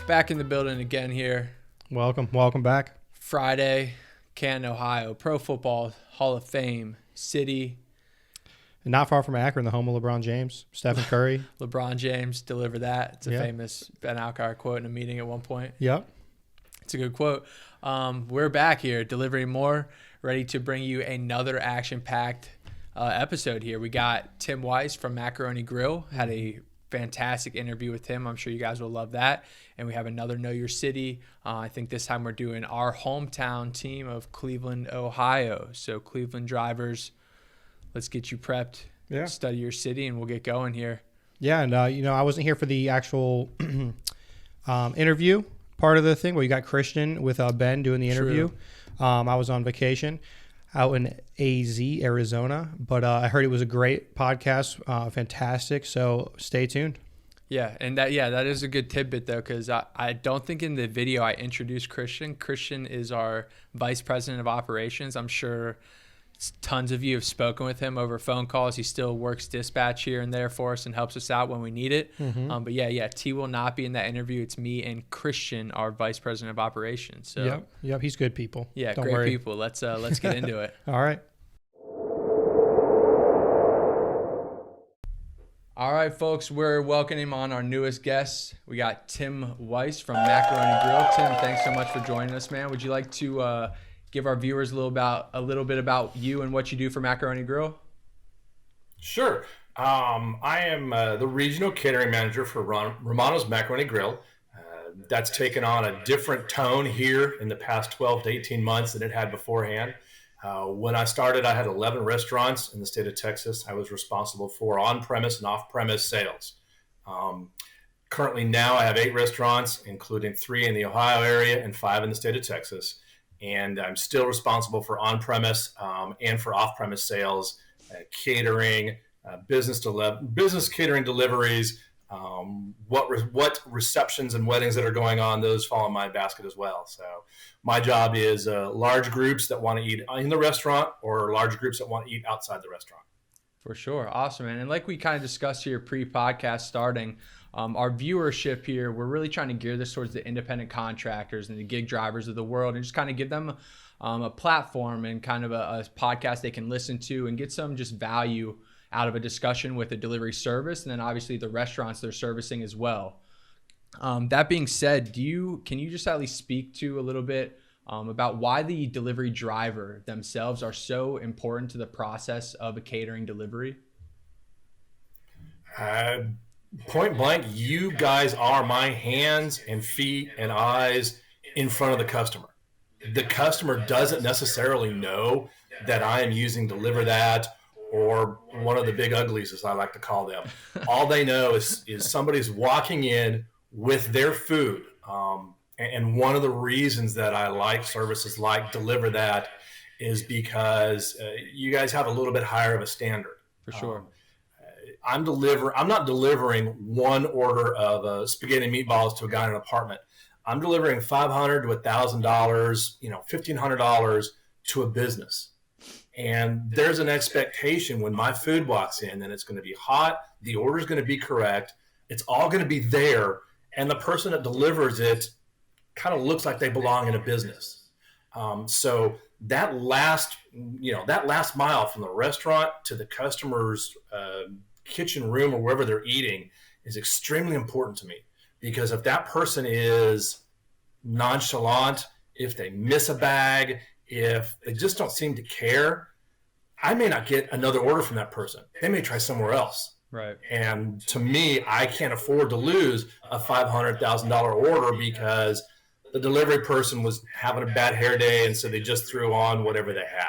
Back in the building again here. Welcome back. Friday, Canton, Ohio, Pro Football Hall of Fame city. And not far from Akron, the home of LeBron James, Stephen Curry. LeBron James delivered that. It's a Yeah. famous Ben Alkire quote in a meeting at one point. Yep. It's a good quote. We're back here, DeliveringMore, ready to bring you another action-packed episode here. We got Tim Weis from Macaroni Grill. Had a fantastic interview with him. I'm sure you guys will love that. And we have another Know Your City. I think this time we're doing our hometown team of Cleveland, Ohio. So Cleveland drivers, let's get you prepped. Yeah. Study your city, and we'll get going here. Yeah, and I wasn't here for the actual interview part of the thing where you got Christian with Ben doing the interview. I was on vacation out in AZ, Arizona, but I heard it was a great podcast, fantastic. So stay tuned. Yeah, and that is a good tidbit though, because I don't think in the video I introduced Christian. Christian is our vice president of operations. I'm sure tons of you have spoken with him over phone calls. He still works dispatch here and there for us and helps us out when we need it. Mm-hmm. But T will not be in that interview. It's me and Christian, our vice president of operations. So Yep, he's good people. Yeah, Don't great worry. people. Let's get into it. All right. All right, folks, we're welcoming on our newest guest. We got Tim Weis from Macaroni Grill. Tim, thanks so much for joining us, man. Would you like to give our viewers a little bit about you and what you do for Macaroni Grill? Sure. I am the regional catering manager for Romano's Macaroni Grill. That's taken on a different tone here in the past 12 to 18 months than it had beforehand. When I started, I had 11 restaurants in the state of Texas. I was responsible for on-premise and off-premise sales. Currently now I have 8 restaurants, including 3 in the Ohio area and 5 in the state of Texas. And I'm still responsible for on-premise and for off-premise sales, catering, business catering deliveries, what receptions and weddings that are going on, those fall in my basket as well. So my job is large groups that want to eat in the restaurant or large groups that want to eat outside the restaurant. For sure. Awesome, man. And like we kind of discussed here pre-podcast starting, our viewership here, we're really trying to gear this towards the independent contractors and the gig drivers of the world and just kind of give them a platform and kind of a podcast they can listen to and get some just value out of a discussion with a delivery service, and then obviously the restaurants they're servicing as well. That being said, can you just at least speak to a little bit about why the delivery driver themselves are so important to the process of a catering delivery? Point blank, you guys are my hands and feet and eyes in front of the customer. The customer doesn't necessarily know that I am using Deliver That or one of the big uglies, as I like to call them. All they know is somebody's walking in with their food. And one of the reasons that I like services like Deliver That is because you guys have a little bit higher of a standard. For sure. I'm not delivering one order of spaghetti and meatballs to a guy in an apartment. I'm delivering $500 to $1,000, $1,500 to a business. And there's an expectation when my food walks in that it's going to be hot, the order's going to be correct, it's all going to be there, and the person that delivers it kind of looks like they belong in a business. So that last mile from the restaurant to the customer's kitchen room or wherever they're eating is extremely important to me, because if that person is nonchalant, if they miss a bag, if they just don't seem to care, I may not get another order from that person. They may try somewhere else. Right. And to me, I can't afford to lose a $500,000 order because the delivery person was having a bad hair day, and so they just threw on whatever they had.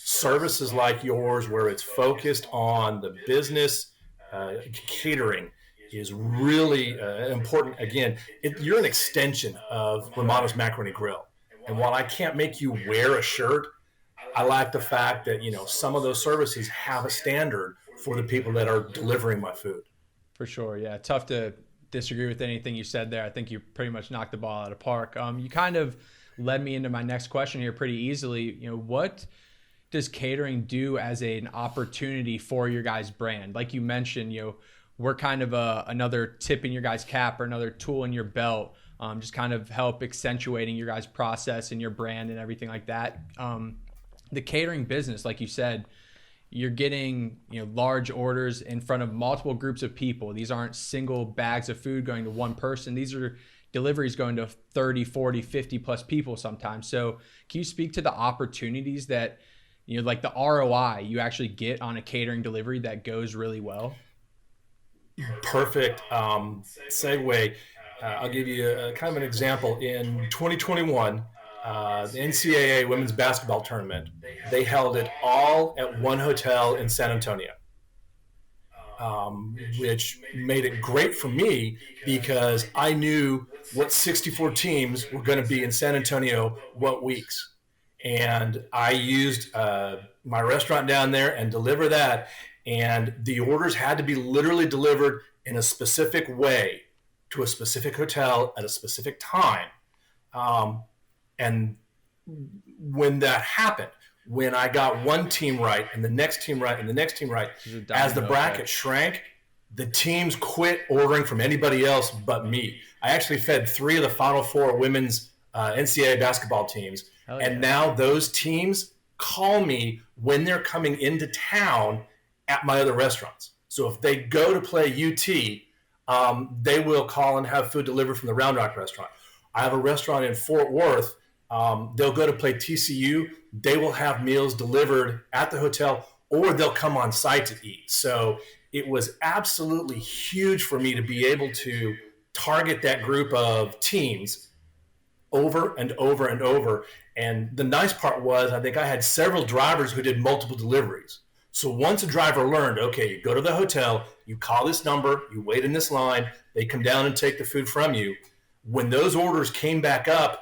Services like yours where it's focused on the business catering is really important. Again, you're an extension of Romano's Macaroni Grill. And while I can't make you wear a shirt, I like the fact that, some of those services have a standard for the people that are delivering my food. For sure. Yeah. Tough to disagree with anything you said there. I think you pretty much knocked the ball out of the park. You kind of led me into my next question here pretty easily. What does catering do as an opportunity for your guys' brand? Like you mentioned, we're kind of another tip in your guys' cap or another tool in your belt, just kind of help accentuating your guys' process and your brand and everything like that. The catering business, like you said, you're getting large orders in front of multiple groups of people. These aren't single bags of food going to one person. These are deliveries going to 30, 40, 50 plus people sometimes. So can you speak to the opportunities that, like the ROI you actually get on a catering delivery that goes really well? Perfect segue. I'll give you a kind of an example. In 2021, the NCAA women's basketball tournament, they held it all at one hotel in San Antonio, which made it great for me because I knew what 64 teams were going to be in San Antonio what weeks. And I used my restaurant down there and deliver that. And the orders had to be literally delivered in a specific way to a specific hotel at a specific time. And when that happened, when I got one team right and the next team right and the next team right, as the bracket shrank, the teams quit ordering from anybody else but me. I actually fed 3 of the Final 4 women's NCAA basketball teams. And now those teams call me when they're coming into town at my other restaurants. So if they go to play UT, they will call and have food delivered from the Round Rock restaurant. I have a restaurant in Fort Worth. They'll go to play TCU. They will have meals delivered at the hotel, or they'll come on site to eat. So it was absolutely huge for me to be able to target that group of teams over and over and over. And the nice part was I think I had several drivers who did multiple deliveries. So once a driver learned, okay, you go to the hotel, you call this number, you wait in this line, they come down and take the food from you. When those orders came back up,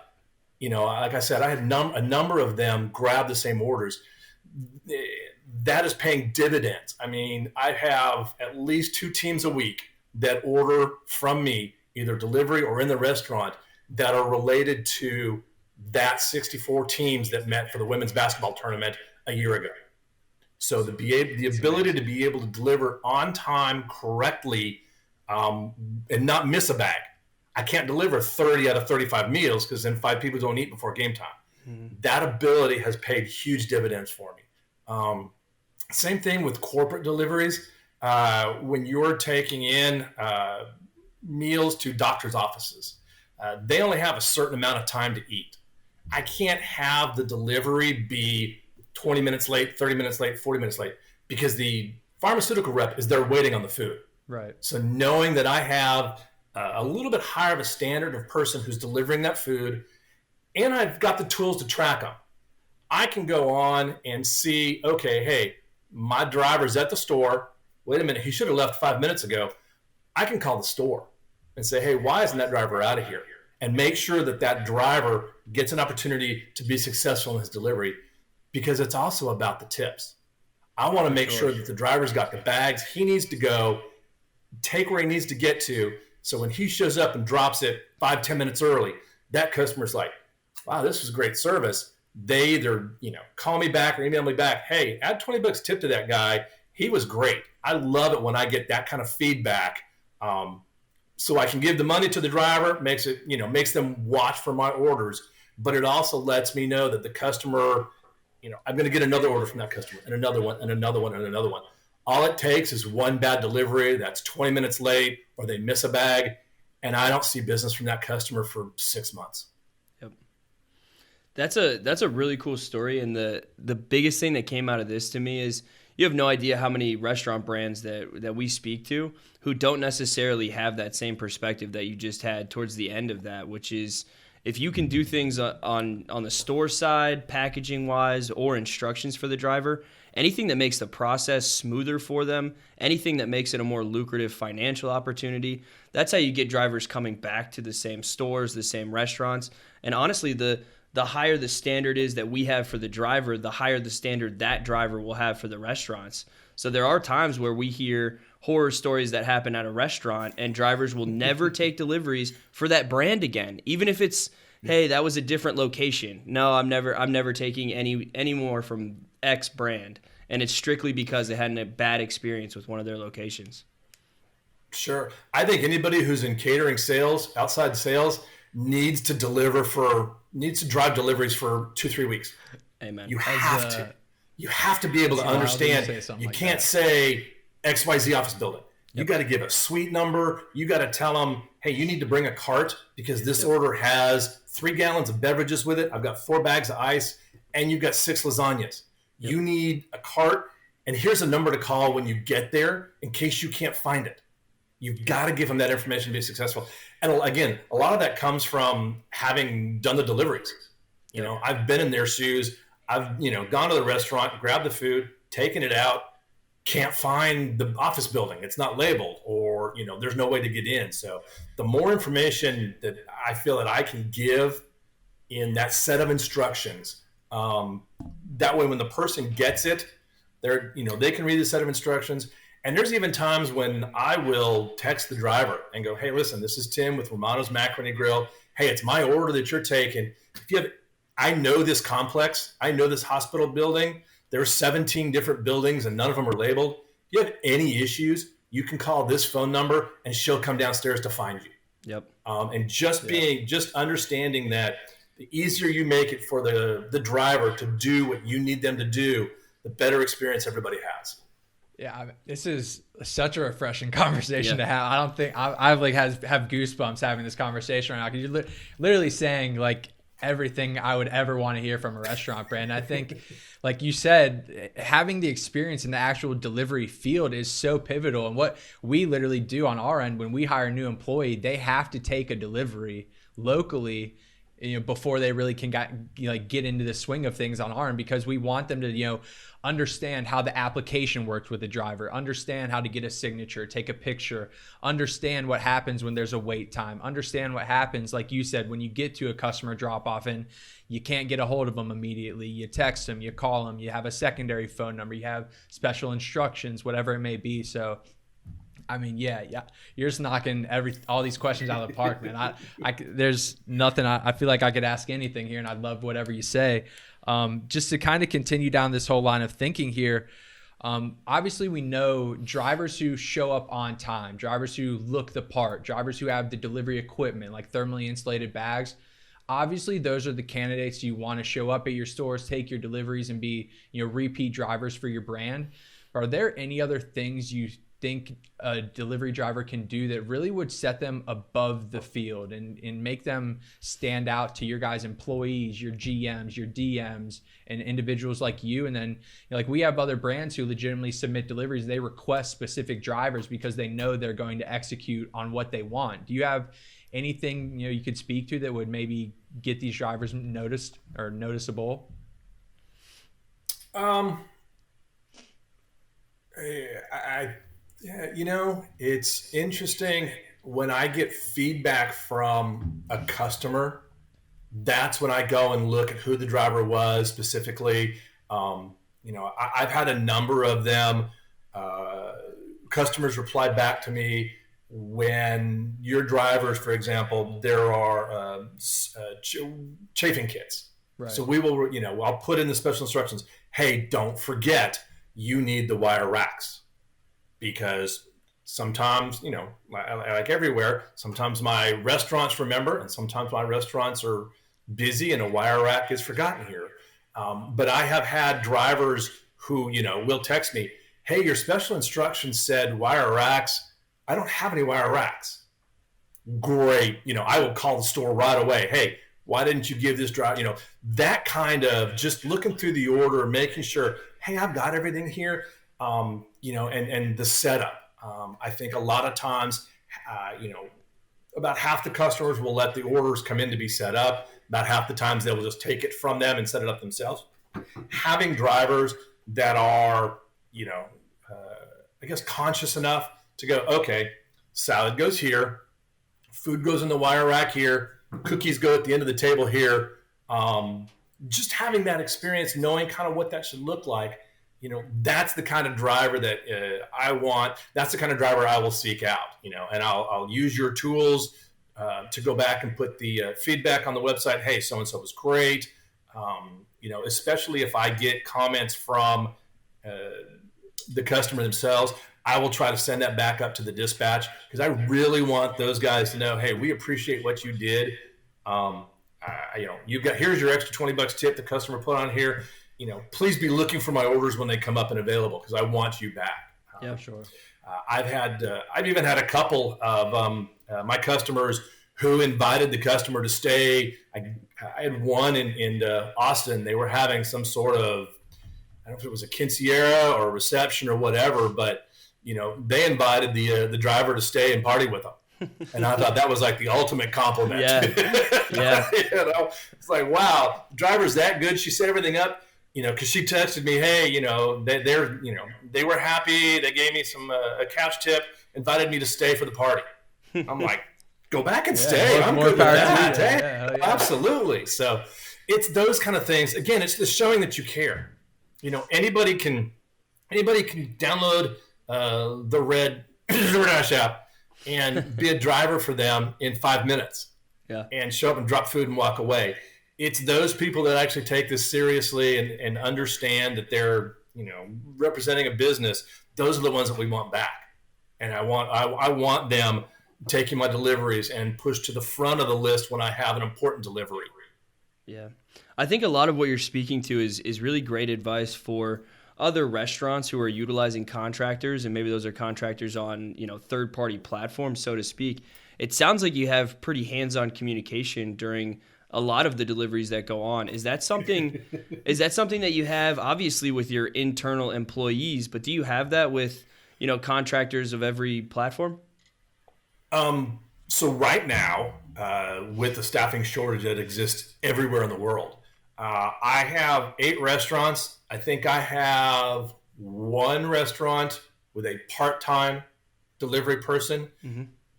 like I said, I had a number of them grab the same orders. That is paying dividends. I mean, I have at least 2 teams a week that order from me, either delivery or in the restaurant, that are related to that 64 teams that met for the women's basketball tournament a year ago. So the ability to be able to deliver on time correctly and not miss a bag. I can't deliver 30 out of 35 meals because then 5 people don't eat before game time. Mm-hmm. That ability has paid huge dividends for me. Same thing with corporate deliveries. When you're taking in meals to doctor's offices, they only have a certain amount of time to eat. I can't have the delivery be 20 minutes late, 30 minutes late, 40 minutes late, because the pharmaceutical rep is there waiting on the food. Right. So knowing that I have a little bit higher of a standard of person who's delivering that food, and I've got the tools to track them, I can go on and see, okay, hey, my driver's at the store. Wait a minute, he should have left 5 minutes ago. I can call the store and say, hey, why isn't that driver out of here? And make sure that that driver gets an opportunity to be successful in his delivery, because it's also about the tips. I want to make sure that the driver's got the bags he needs to go, take where he needs to get to, so when he shows up and drops it 5-10 minutes early, that customer's like, wow, this was great service. They either call me back or email me back, hey, add $20 tip to that guy. He was great. I love it when I get that kind of feedback. So I can give the money to the driver, makes them watch for my orders, but it also lets me know that the customer, I'm going to get another order from that customer, and another one, and another one, and another one. All it takes is one bad delivery that's 20 minutes late, or they miss a bag, and I don't see business from that customer for 6 months. Yep. That's a really cool story, and the biggest thing that came out of this to me is you have no idea how many restaurant brands that we speak to who don't necessarily have that same perspective that you just had towards the end of that, which is if you can do things on the store side, packaging wise, or instructions for the driver, anything that makes the process smoother for them, anything that makes it a more lucrative financial opportunity, that's how you get drivers coming back to the same stores, the same restaurants. And honestly, the higher the standard is that we have for the driver, the higher the standard that driver will have for the restaurants. So there are times where we hear horror stories that happen at a restaurant and drivers will never take deliveries for that brand again, even if it's, hey, that was a different location. No, I'm never taking any more from X brand, and it's strictly because they had a bad experience with one of their locations. Sure. I think anybody who's in catering sales, outside sales, needs to drive deliveries for 2-3 weeks. Amen. You have to be able to wild when you understand. say something You like can't that. say XYZ office building. You got to give a suite number. You got to tell them, hey, you need to bring a cart because this order has 3 gallons of beverages with it. I've got 4 bags of ice, and you've got 6 lasagnas. You need a cart, and here's a number to call when you get there in case you can't find it. You've got to give them that information to be successful. And again, a lot of that comes from having done the deliveries. You know, I've been in their shoes. I've, gone to the restaurant, grabbed the food, taken it out, can't find the office building. It's not labeled, or, there's no way to get in. So the more information that I feel that I can give in that set of instructions, that way when the person gets it, they can read the set of instructions. And there's even times when I will text the driver and go, hey, listen, this is Tim with Romano's Macaroni Grill. Hey, it's my order that you're taking. I know this complex. I know this hospital building. There's 17 different buildings and none of them are labeled. If you have any issues, you can call this phone number and she'll come downstairs to find you. Yep. And just understanding that the easier you make it for the driver to do what you need them to do, the better experience everybody has. Yeah, this is such a refreshing conversation to have. I don't think I've have goosebumps having this conversation right now, because you're literally saying like everything I would ever want to hear from a restaurant brand. I think, like you said, having the experience in the actual delivery field is so pivotal. And what we literally do on our end when we hire a new employee, they have to take a delivery locally, before they really can get into the swing of things on our end, because we want them to, understand how the application works with the driver, understand how to get a signature, take a picture, understand what happens when there's a wait time, understand what happens, like you said, when you get to a customer drop off and you can't get a hold of them immediately. You text them, you call them, you have a secondary phone number, you have special instructions, whatever it may be. So I mean, yeah, you're just knocking all these questions out of the park, man. There's nothing. I feel like I could ask anything here, and I'd love whatever you say. Just to kind of continue down this whole line of thinking here. Obviously, we know drivers who show up on time, drivers who look the part, drivers who have the delivery equipment like thermally insulated bags. Obviously, those are the candidates you want to show up at your stores, take your deliveries, and be repeat drivers for your brand. Are there any other things you think a delivery driver can do that really would set them above the field and make them stand out to your guys' employees, your GMs, your DMs, and individuals like you? And then like we have other brands who legitimately submit deliveries. They request specific drivers because they know they're going to execute on what they want. Do you have anything you could speak to that would maybe get these drivers noticed or noticeable? It's interesting when I get feedback from a customer. That's when I go and look at who the driver was specifically. I've had a number of them. Customers reply back to me when your drivers, for example, there are chafing kits. Right. So we will, I'll put in the special instructions. Hey, don't forget, you need the wire racks. Because sometimes, like everywhere, sometimes my restaurants remember and sometimes my restaurants are busy and a wire rack is forgotten here. But I have had drivers who, will text me, hey, your special instructions said wire racks. I don't have any wire racks. Great. I will call the store right away. Hey, why didn't you give this driver, that kind of just looking through the order, making sure, hey, I've got everything here. And the setup. I think a lot of times, about half the customers will let the orders come in to be set up. About half the times they will just take it from them and set it up themselves. Having drivers that are, conscious enough to go, okay, salad goes here, food goes in the wire rack here, cookies go at the end of the table here. Just having that experience, knowing kind of what that should look like. That's the kind of driver that I want. That's the kind of driver I will seek out, and I'll use your tools to go back and put the feedback on the website. Hey, so-and-so was great. Especially if I get comments from the customer themselves. I will try to send that back up to the dispatch because I really want those guys to know, hey, we appreciate what you did. Here's your extra $20 tip the customer put on here. Please be looking for my orders when they come up and available because I want you back. Yeah, sure. I've even had a couple of my customers who invited the customer to stay. I had one in Austin. They were having some sort of, I don't know if it was a quinceañera or a reception or whatever, but they invited the driver to stay and party with them. And I thought that was like the ultimate compliment. Yeah. It's like, wow, the driver's that good. She set everything up, because she texted me, hey, they were happy. They gave me a couch tip, invited me to stay for the party. I'm like, go back and stay. I'm good with that. Yeah. Absolutely. So it's those kind of things. Again, it's the showing that you care. Anybody can download the Red DoorDash app and be a driver for them in 5 minutes. Yeah. And show up and drop food and walk away. It's those people that actually take this seriously and understand that they're representing a business. Those are the ones that we want back. And I want them taking my deliveries and push to the front of the list when I have an important delivery. Yeah. I think a lot of what you're speaking to is really great advice for other restaurants who are utilizing contractors, and maybe those are contractors on, third-party platforms, so to speak. It sounds like you have pretty hands-on communication during a lot of the deliveries that go on. Is that something that you have obviously with your internal employees, but do you have that with, contractors of every platform? So right now, with the staffing shortage that exists everywhere in the world, I have 8 restaurants. I think I have 1 restaurant with a part-time delivery person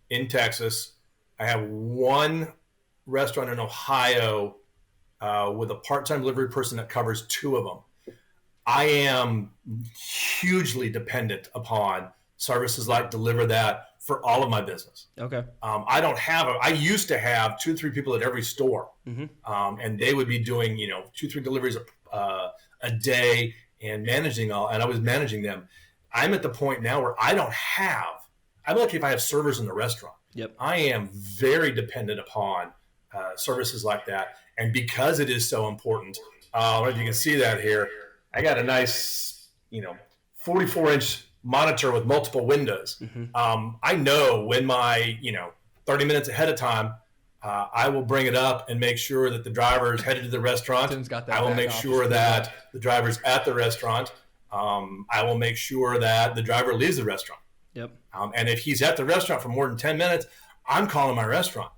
in Texas. I have 1 restaurant in Ohio with a part-time delivery person that covers 2 of them. I am hugely dependent upon services like Deliver That for all of my business. Okay. I used to have 2 or 3 people at every store, and they would be doing 2 or 3 deliveries a day and managing all, and I was managing them. I'm at the point now where I'm lucky if I have servers in the restaurant. Yep. I am very dependent upon services like that, and because it is so important, if you can see that here, I got a nice 44-inch monitor with multiple windows. I know when my 30 minutes ahead of time, I will bring it up and make sure that the driver's headed to the restaurant. I will make sure that the driver's at the restaurant. I will make sure that the driver leaves the restaurant. Yep. And if he's at the restaurant for more than 10 minutes, I'm calling my restaurant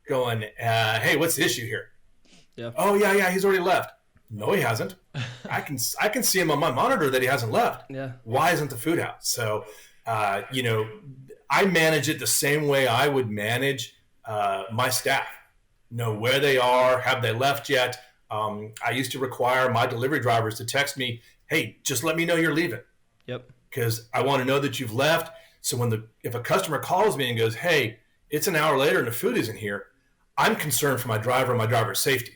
going, hey, what's the issue here? Yeah. Oh, yeah, he's already left. No, he hasn't. I can see him on my monitor that he hasn't left. Yeah. Why isn't the food out? So, I manage it the same way I would manage my staff. Know where they are. Have they left yet? I used to require my delivery drivers to text me, hey, just let me know you're leaving. Yep. Because I want to know that you've left. So if a customer calls me and goes, hey, it's an hour later and the food isn't here, I'm concerned for my driver and my driver's safety.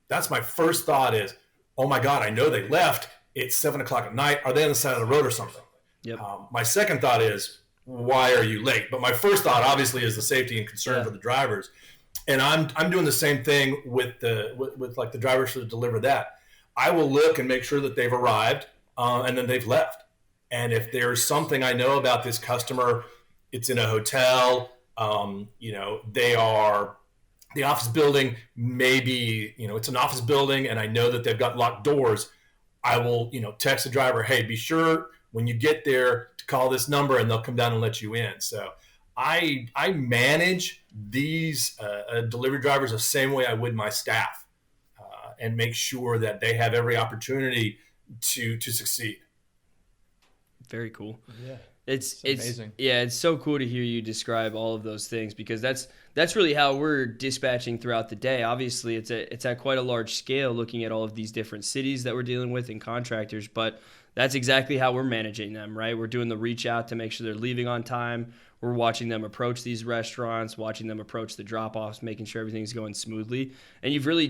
That's my first thought is, oh my God, I know they left. It's 7:00 at night. Are they on the side of the road or something? Yep. My second thought is, why are you late? But my first thought obviously is the safety and concern for the drivers. And I'm doing the same thing with like the drivers for the Deliver That. I will look and make sure that they've arrived and then they've left. And if there's something I know about this customer, it's in a hotel, they are the office building, maybe, it's an office building and I know that they've got locked doors. I will, text the driver, hey, be sure when you get there to call this number and they'll come down and let you in. So I manage these delivery drivers the same way I would my staff and make sure that they have every opportunity to succeed. Very cool. Yeah. It's amazing. Yeah, it's so cool to hear you describe all of those things because that's really how we're dispatching throughout the day. Obviously, it's at quite a large scale looking at all of these different cities that we're dealing with and contractors, but that's exactly how we're managing them, right? We're doing the reach out to make sure they're leaving on time. We're watching them approach these restaurants, watching them approach the drop-offs, making sure everything's going smoothly. And you've really,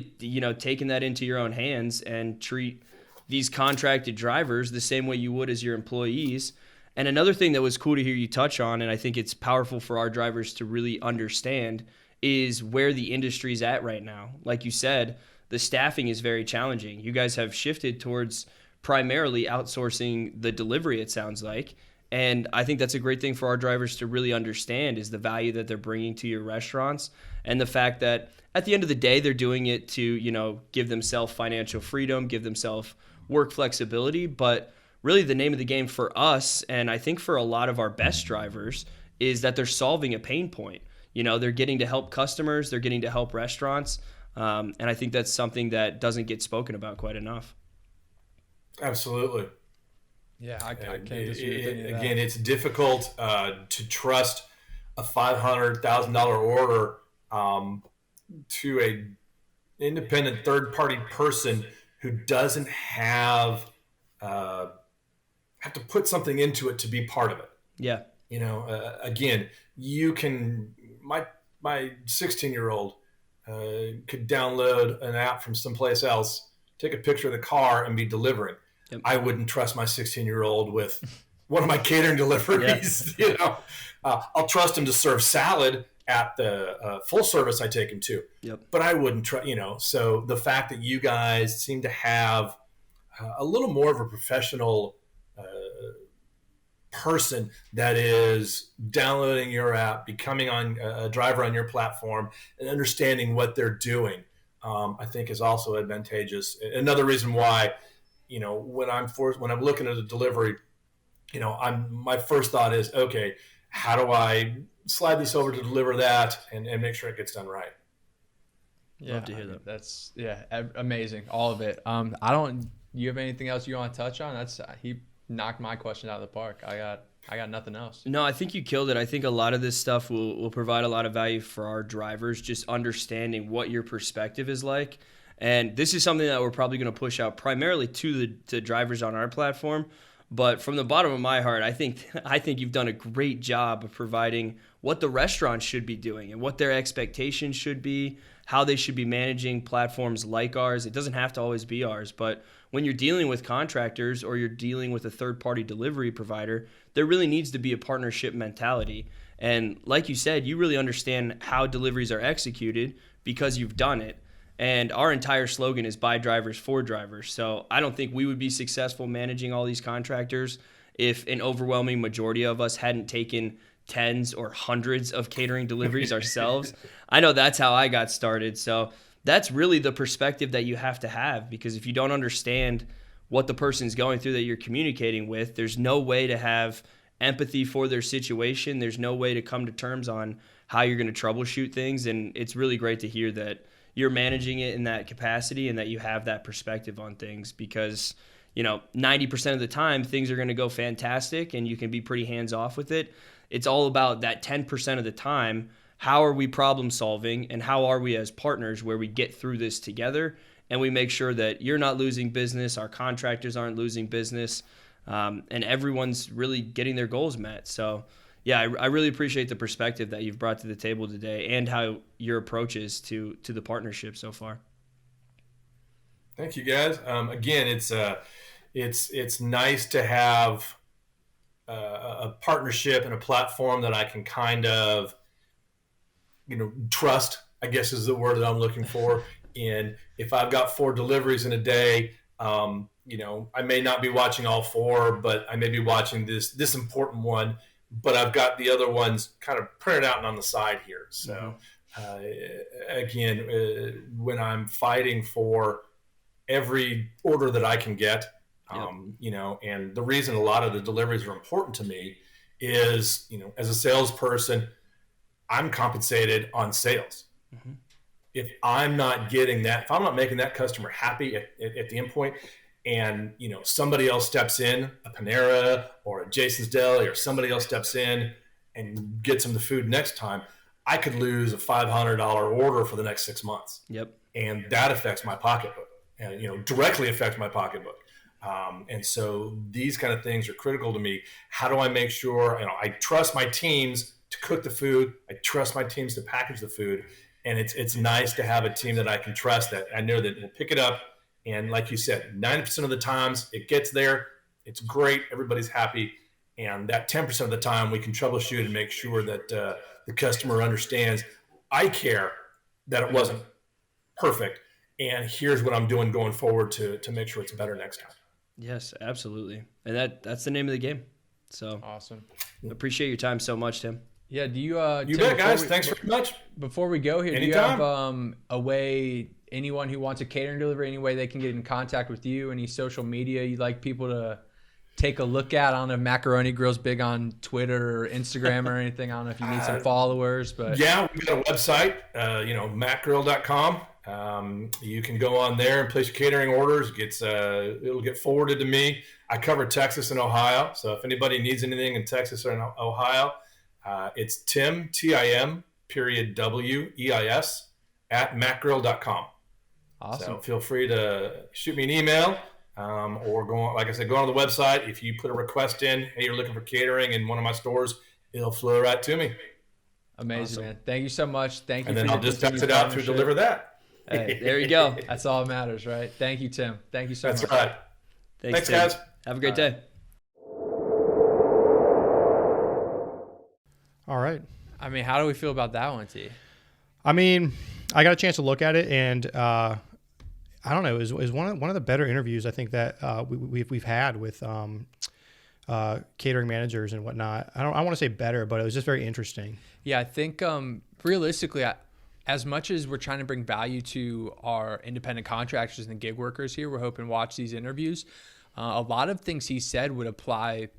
taken that into your own hands and treat these contracted drivers the same way you would as your employees. And another thing that was cool to hear you touch on, and I think it's powerful for our drivers to really understand, is where the industry's at right now. Like you said, the staffing is very challenging. You guys have shifted towards primarily outsourcing the delivery, it sounds like. And I think that's a great thing for our drivers to really understand, is the value that they're bringing to your restaurants, and the fact that at the end of the day, they're doing it to, you know, give themselves financial freedom, give themselves work flexibility. But really the name of the game for us, and I think for a lot of our best drivers, is that they're solving a pain point. You know, they're getting to help customers, they're getting to help restaurants. And I think that's something that doesn't get spoken about quite enough. Absolutely. Yeah, I can't disagree with any of that. Again, it's difficult to trust a $500,000 order to a independent third-party person who doesn't have to put something into it to be part of it. Yeah. You know, again, you can my 16-year-old could download an app from someplace else, take a picture of the car, and be delivering. Yep. I wouldn't trust my 16-year-old with one of my catering deliveries. Yeah. You know, I'll trust him to serve salad at the full service I take him to. Yep. But I wouldn't trust, you know. So the fact that you guys seem to have a little more of a professional person that is downloading your app, becoming a driver on your platform, and understanding what they're doing, I think is also advantageous. Another reason why, you know, when I'm looking at a delivery, you know, my first thought is, okay, how do I slide this over to deliver that and make sure it gets done right? Yeah, love to hear that. That's amazing, all of it. You have anything else you want to touch on? He knocked my question out of the park. I got nothing else. No, I think you killed it. I think a lot of this stuff will provide a lot of value for our drivers, just understanding what your perspective is like. And this is something that we're probably going to push out primarily to drivers on our platform. But from the bottom of my heart, I think you've done a great job of providing what the restaurants should be doing and what their expectations should be, how they should be managing platforms like ours. It doesn't have to always be ours, but when you're dealing with contractors or you're dealing with a third-party delivery provider, there really needs to be a partnership mentality. And like you said, you really understand how deliveries are executed because you've done it. And our entire slogan is by drivers for drivers. So I don't think we would be successful managing all these contractors if an overwhelming majority of us hadn't taken tens or hundreds of catering deliveries ourselves. I know that's how I got started. So that's really the perspective that you have to have, because if you don't understand what the person's going through that you're communicating with, there's no way to have empathy for their situation. There's no way to come to terms on how you're going to troubleshoot things. And it's really great to hear that you're managing it in that capacity and that you have that perspective on things, because, you know, 90% of the time things are going to go fantastic and you can be pretty hands off with it. It's all about that 10% of the time. How are we problem solving, and how are we as partners where we get through this together and we make sure that you're not losing business, our contractors aren't losing business, and everyone's really getting their goals met. So yeah, I really appreciate the perspective that you've brought to the table today and how your approach is to the partnership so far. Thank you, guys. Again, it's nice to have a partnership and a platform that I can kind of, you know, trust, I guess is the word that I'm looking for. And if I've got 4 deliveries in a day, you know, I may not be watching all 4, but I may be watching this important one, but I've got the other ones kind of printed out and on the side here. So again, when I'm fighting for every order that I can get, you know, and the reason a lot of the deliveries are important to me is, you know, as a salesperson, I'm compensated on sales. Mm-hmm. If I'm not getting that, if I'm not making that customer happy at the end point, and, you know, somebody else steps in, a Panera or a Jason's Deli, or somebody else steps in and gets them the food next time, I could lose a $500 order for the next 6 months. Yep. And that affects my pocketbook, and, you know, directly affects my pocketbook. And so these kind of things are critical to me. How do I make sure, you know, I trust my teams to cook the food. I trust my teams to package the food. And it's nice to have a team that I can trust, that I know that will pick it up. And like you said, 90% of the times it gets there. It's great. Everybody's happy. And that 10% of the time we can troubleshoot and make sure that the customer understands, I care that it wasn't perfect, and here's what I'm doing going forward to make sure it's better next time. Yes, absolutely. And that's the name of the game. So Awesome. Appreciate your time so much, Tim. Yeah, do you You Tim, bet, guys. Thanks very much. Before we go here, Anytime. do you have a way, anyone who wants a catering delivery, any way they can get in contact with you, any social media you'd like people to take a look at? I don't know if Macaroni Grill's big on Twitter or Instagram or anything. I don't know if you need some followers, but yeah, we've got a website, macgrill.com. You can go on there and place your catering orders. It'll get forwarded to me. I cover Texas and Ohio, so if anybody needs anything in Texas or in Ohio, it's Tim, Tim, Weis at macgrill.com. awesome. So feel free to shoot me an email. Or go on, like I said, go on the website. If you put a request in, hey, you're looking for catering in one of my stores, it'll flow right to me. Amazing, Awesome. man. Thank you so much. Thank you. And then for I'll your dispatch continued it out to partnership. deliver that. Hey, There you go. that's all that matters, right? Thank you, Tim. Thank you so That's much. right. Thanks, Tim. guys. Have a great day. All right. I mean, how do we feel about that one, T? I mean, I got a chance to look at it, and I don't know. It was one of the better interviews I think that we've had with catering managers and whatnot. I want to say better, but it was just very interesting. Yeah, I think realistically, as much as we're trying to bring value to our independent contractors and gig workers here, we're hoping to watch these interviews. A lot of things he said would apply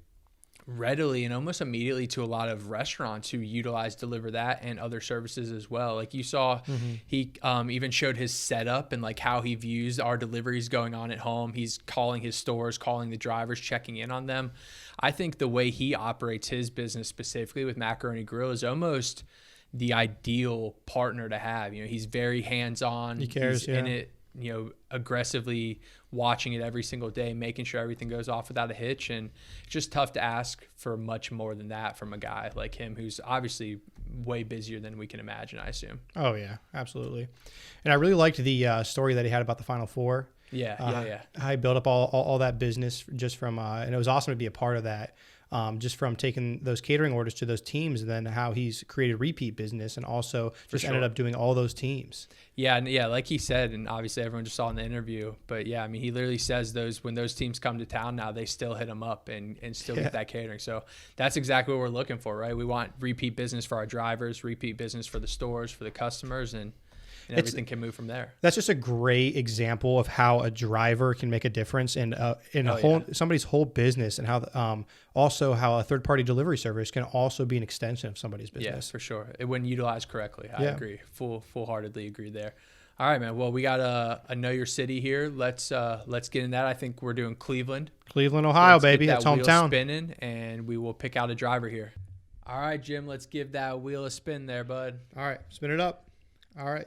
readily and almost immediately to a lot of restaurants who utilize Deliver That and other services as well. Like you saw, he even showed his setup and like how he views our deliveries going on at home. He's calling his stores, calling the drivers, checking in on them. I think the way he operates his business specifically with Macaroni Grill is almost the ideal partner to have. You know, he's very hands-on. He cares, he's in it, you know, aggressively watching it every single day, making sure everything goes off without a hitch. And it's just tough to ask for much more than that from a guy like him, who's obviously way busier than we can imagine, I assume. Oh yeah, absolutely. And I really liked the story that he had about the Final Four. Yeah. I built up all that business just from, and it was awesome to be a part of that. Just from taking those catering orders to those teams, and then how he's created repeat business, and also just ended up doing all those teams. Yeah, and yeah, like he said, and obviously everyone just saw in the interview, but yeah, I mean, he literally says when those teams come to town now, they still hit him up and still get that catering. So that's exactly what we're looking for, right? We want repeat business for our drivers, repeat business for the stores, for the customers, and everything can move from there. That's just a great example of how a driver can make a difference in somebody's whole business, and how also how a third-party delivery service can also be an extension of somebody's business. Yeah, for sure. When utilized correctly, I agree. Full-heartedly agree there. All right, man. Well, we got a Know Your City here. Let's get in that. I think we're doing Cleveland, Ohio, let's baby. get That's that wheel hometown. spinning, and we will pick out a driver here. All right, Jim. Let's give that wheel a spin there, bud. All right, spin it up. All right.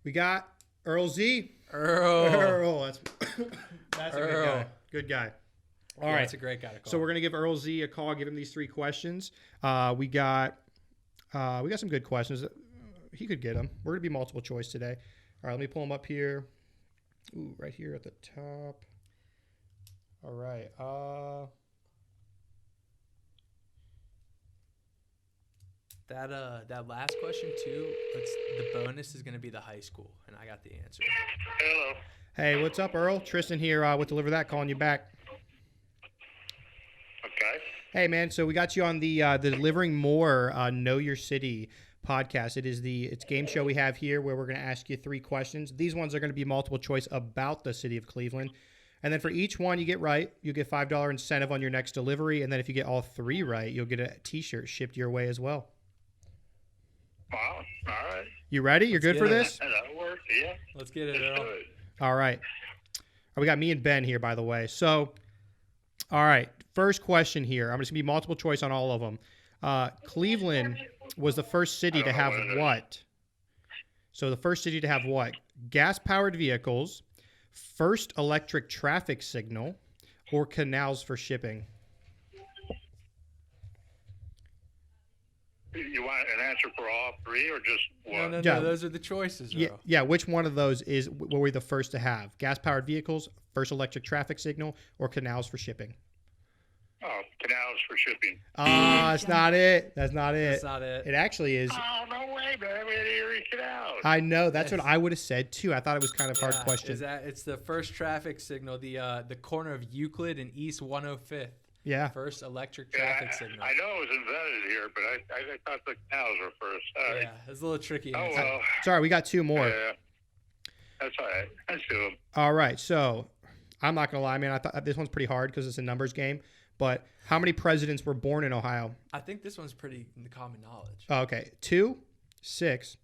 We got Earl Z. Earl. That's a Earl. good guy. All Yeah, right. that's a great guy to call. So we're gonna give Earl Z a call. Give him these 3 questions. We got some good questions. He could get them. We're gonna be multiple choice today. All right. Let me pull them up here. Ooh, right here at the top. All right. That last question too. The bonus is going to be the high school, and I got the answer. Hello. Hey, what's up, Earl? Tristan here with Deliver That, calling you back. Okay. Hey, man. So we got you on the DeliveringMore Know Your City podcast. It's a game show we have here where we're going to ask you 3 questions. These ones are going to be multiple choice about the city of Cleveland. And then for each one you get right, you get $5 incentive on your next delivery. And then if you get all 3 right, you'll get a T-shirt shipped your way as well. Wow. All right. You ready? You're good for this? That'll work. Yeah. Let's get it, It's Earl. good. All right. We got me and Ben here, by the way. So, all right. First question here. I'm just going to be multiple choice on all of them. Cleveland was the first city to have what? So the first city to have what? Gas-powered vehicles, first electric traffic signal, or canals for shipping? You want an answer for all three or just one? No, Yeah. those are the choices. Yeah, Earl. yeah. Which one of those were we the first to have? Gas-powered vehicles, first electric traffic signal, or canals for shipping? Oh, canals for shipping. That's not it. That's not it. That's not it. It actually is. Oh, no way, man. We had Erie Canals. I know. That's what I would have said too. I thought it was kind of a hard Yeah, question. it's the first traffic signal, the corner of Euclid and East 105th. Yeah. First electric Yeah, traffic signal. I know it was invented here, but I thought the canals were first. All right. Yeah, it's a little tricky. Oh, answer. well. Sorry, we got two more. Yeah. That's all right. Let's do them. All right. So I'm not gonna lie, man. I thought this one's pretty hard because it's a numbers game. But how many presidents were born in Ohio? I think this one's pretty in the common knowledge. Oh, okay. 2, 6,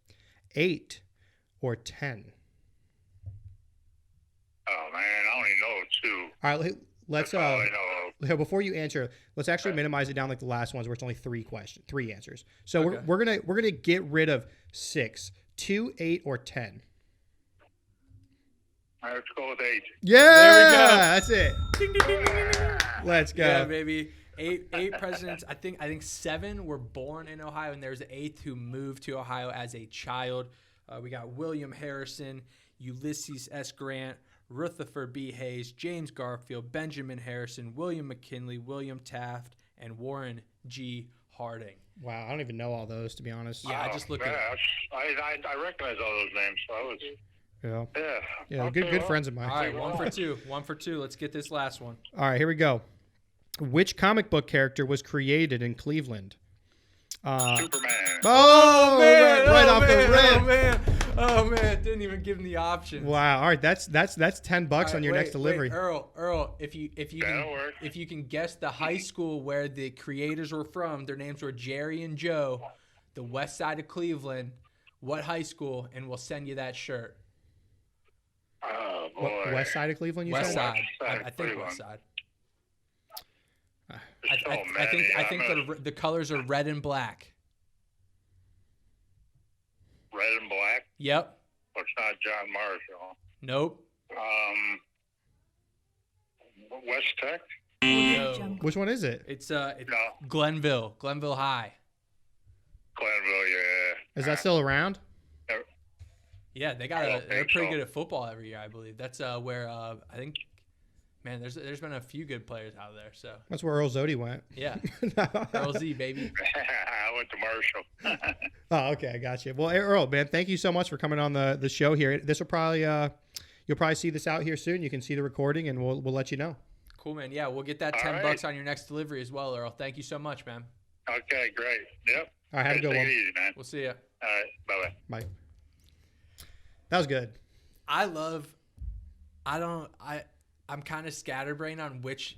8, or 10? Oh, man. I only know two. All right. Let's That's all I know. before you answer, let's actually minimize it down like the last ones where it's only three answers. So Okay. we're gonna get rid of 6, 2, 8, or 10. All right, let's go with 8. Yeah, There we go. that's it. Let's go. Yeah, baby. Eight presidents. I think 7 were born in Ohio, and there's the 8th who moved to Ohio as a child. We got William Harrison, Ulysses S. Grant, Rutherford B. Hayes, James Garfield, Benjamin Harrison, William McKinley, William Taft, and Warren G. Harding. Wow, I don't even know all those to be honest. Yeah, I just looked at it. I recognize all those names, so I was. Yeah. Yeah. Yeah, Okay, good well, friends of mine. All right, 1 for 2. 1 for 2. Let's get this last one. All right, here we go. Which comic book character was created in Cleveland? Superman. Oh, right off the rip. Oh man, didn't even give him the options. Wow. All right, that's $10 All right, on your next delivery. Wait, Earl, if you That'll work. if you can guess the high school where the creators were from, their names were Jerry and Joe, the west side of Cleveland. What high school? And we'll send you that shirt. Oh boy. West side of Cleveland, you West said? side. Side, I think Cleveland. west side. There's so many. I think the colors are red and black. red and black. Yep. Well, it's not John Marshall. Nope. West Tech. No. Which one is it? It's No. Glenville High. Glenville. Yeah. Is that still around? Yeah, I don't they're think pretty so. good at football every year, I believe. That's where I think, man, there's been a few good players out of there. So That's where Earl Zodi went. yeah, Earl Z, baby. I went to Marshall. Oh, okay, I got you. Well, Earl, man, thank you so much for coming on the show here. This will probably you'll probably see this out here soon. You can see the recording, and we'll let you know. Cool, man. Yeah, we'll get that All $10 right. on your next delivery as well, Earl. Thank you so much, man. Okay, great. Yep. All right, have a good Take one. it easy, man. We'll see you. All right. Bye-bye. Bye. That was good. I'm kind of scatterbrained on which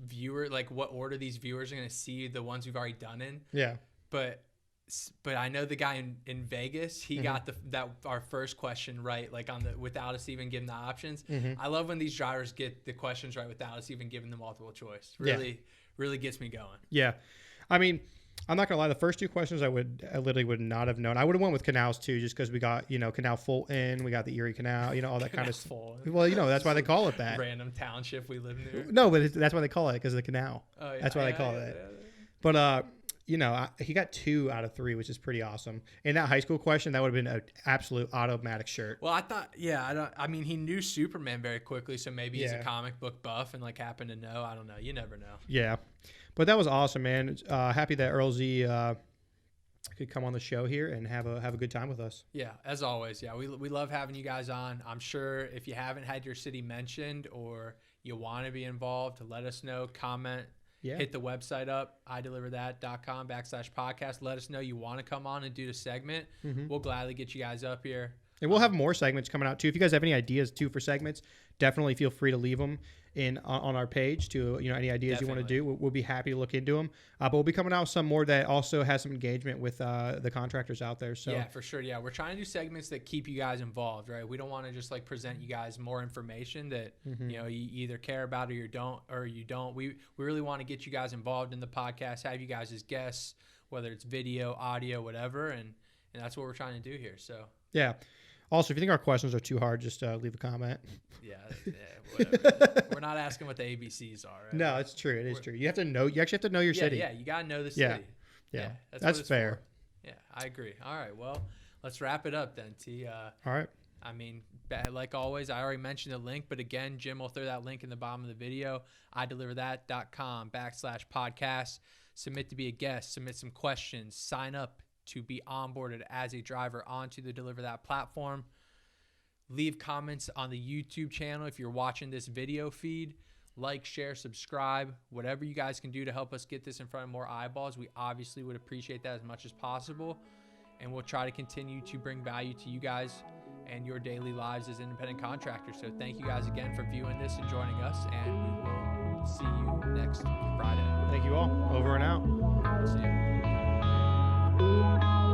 viewer, like what order these viewers are going to see the ones we've already done in. Yeah. But I know the guy in Vegas, he got our first question right, like without us even giving the options. I love when these drivers get the questions right without us even giving them multiple choice. Really gets me going. Yeah. I mean, I'm not gonna lie. The first two questions I literally would not have known. I would have went with canals too, just because we got Canal Fulton, we got the Erie Canal, all that kind of stuff. Well, that's why they call it that. Random township we live near. No, but that's why they call it, because of the canal. Oh, yeah, That's why they call it that. But he got 2 out of 3, which is pretty awesome. In that high school question, that would have been an absolute automatic shirt. Well, I thought, he knew Superman very quickly, so maybe he's a comic book buff and happened to know. I don't know. You never know. Yeah, but that was awesome, man. Happy that Earl Z could come on the show here and have a good time with us. Yeah, as always. Yeah, we love having you guys on. I'm sure if you haven't had your city mentioned or you want to be involved, let us know. Comment. Yeah. Hit the website up, ideliverthat.com/podcast. Let us know you want to come on and do the segment. We'll gladly get you guys up here. And we'll have more segments coming out too. If you guys have any ideas too for segments, definitely feel free to leave them on our page to any ideas you want to do. We'll be happy to look into them. But we'll be coming out with some more that also has some engagement with the contractors out there. So yeah, for sure. Yeah, we're trying to do segments that keep you guys involved, right? We don't want to just present you guys more information that you either care about or you don't. We really want to get you guys involved in the podcast, have you guys as guests, whether it's video, audio, whatever, and that's what we're trying to do here. So yeah. Also, if you think our questions are too hard, just leave a comment. Yeah, whatever. We're not asking what the ABCs are. Right? No, it's true. It is true. You have to know. You actually have to know your city. Yeah, you gotta know the city. Yeah. Yeah, what that's it's fair. for. Yeah, I agree. All right, well, let's wrap it up then, T. All right. I mean, like always, I already mentioned the link, but again, Jim will throw that link in the bottom of the video, ideliverthat.com/podcast. Submit to be a guest, submit some questions, sign up to be onboarded as a driver onto the Deliver That platform. Leave comments on the YouTube channel if you're watching this video feed. Like, share, subscribe, whatever you guys can do to help us get this in front of more eyeballs. We obviously would appreciate that as much as possible. And we'll try to continue to bring value to you guys and your daily lives as independent contractors. So thank you guys again for viewing this and joining us. And we will see you next Friday. Thank you all. Over and out. See you.